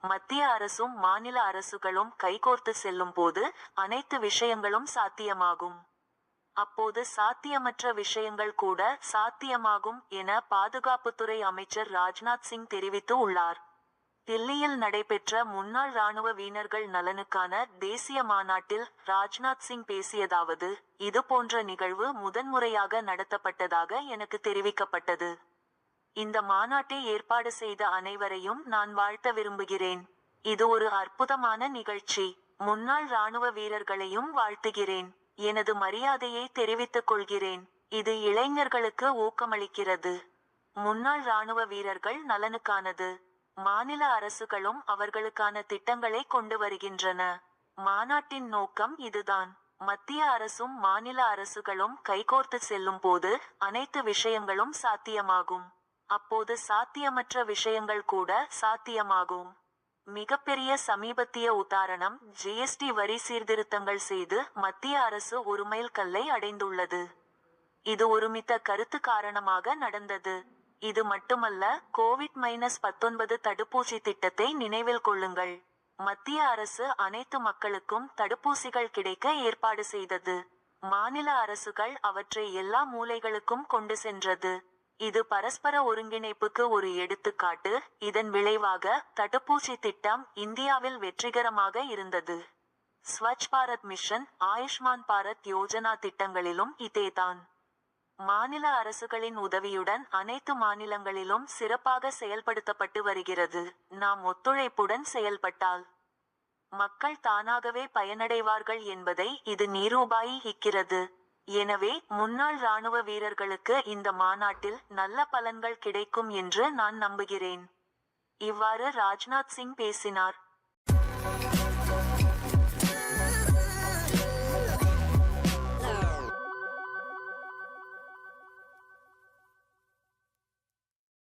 மத்திய அரசும் மாநில அரசுகளும் கைகோர்த்து செல்லும் போது அனைத்து விஷயங்களும் சாத்தியமாகும். அப்போது சாத்தியமற்ற விஷயங்கள் கூட சாத்தியமாகும் என பாதுகாப்புத்துறை அமைச்சர் ராஜ்நாத் சிங் தெரிவித்து உள்ளார். தில்லியில் நடைபெற்ற முன்னாள் ராணுவ வீரர்கள் நலனுக்கான தேசிய மாநாட்டில் ராஜ்நாத் சிங் பேசியதாவது, இது போன்ற நிகழ்வு முதன்முறையாக நடத்தப்பட்டதாக எனக்கு தெரிவிக்கப்பட்டது. இந்த மாநாட்டை ஏற்பாடு செய்த அனைவரையும் நான் வாழ்த்த விரும்புகிறேன். இது ஒரு அற்புதமான நிகழ்ச்சி. முன்னாள் ராணுவ வீரர்களையும் வாழ்த்துகிறேன். எனது மரியாதையை தெரிவித்துக் கொள்கிறேன். இது இளைஞர்களுக்கு ஊக்கமளிக்கிறது. முன்னாள் ராணுவ வீரர்கள் நலனுக்கானது. மாநில அரசுகளும் அவர்களுக்கான திட்டங்களை கொண்டு வருகின்றன. மாநாட்டின் நோக்கம் இதுதான். மத்திய அரசும் மாநில அரசுகளும் கைகோர்த்து செல்லும் போது அனைத்து விஷயங்களும் சாத்தியமாகும். அப்போது சாத்தியமற்ற விஷயங்கள் கூட சாத்தியமாகும். மிகப்பெரிய சமீபத்திய உதாரணம் ஜிஎஸ்டி வரி சீர்திருத்தங்கள் செய்து மத்திய அரசு ஒரு மைல் கல்லை அடைந்துள்ளது. இது ஒருமித்த கருத்து காரணமாக நடந்தது. இது மட்டுமல்ல, கோவிட்-19 தடுப்பூசி திட்டத்தை நினைவில் கொள்ளுங்கள். மத்திய அரசு அனைத்து மக்களுக்கும் தடுப்பூசிகள் கிடைக்க ஏற்பாடு செய்தது. மாநில அரசுகள் அவற்றை எல்லா மூலைகளுக்கும் கொண்டு சென்றது. இது பரஸ்பர ஒருங்கிணைப்புக்கு ஒரு எடுத்துக்காட்டு. இதன் விளைவாக தடுப்பூசி திட்டம் இந்தியாவில் வெற்றிகரமாக இருந்தது. ஸ்வச் பாரத் மிஷன், ஆயுஷ்மான் பாரத் யோஜனா திட்டங்களிலும் இதேதான். மாநில அரசுகளின் உதவியுடன் அனைத்து மாநிலங்களிலும் சிறப்பாக செயல்படுத்தப்பட்டு வருகிறது. நாம் ஒத்துழைப்புடன் செயல்பட்டால் மக்கள் தானாகவே பயனடைவார்கள் என்பதை இது நிரூபாயிக்கிறது. எனவே முன்னாள் ராணுவ வீரர்களுக்கு இந்த மாநாட்டில் நல்ல பலன்கள் கிடைக்கும் என்று நான் நம்புகிறேன். இவ்வாறு ராஜ்நாத் சிங் பேசினார்.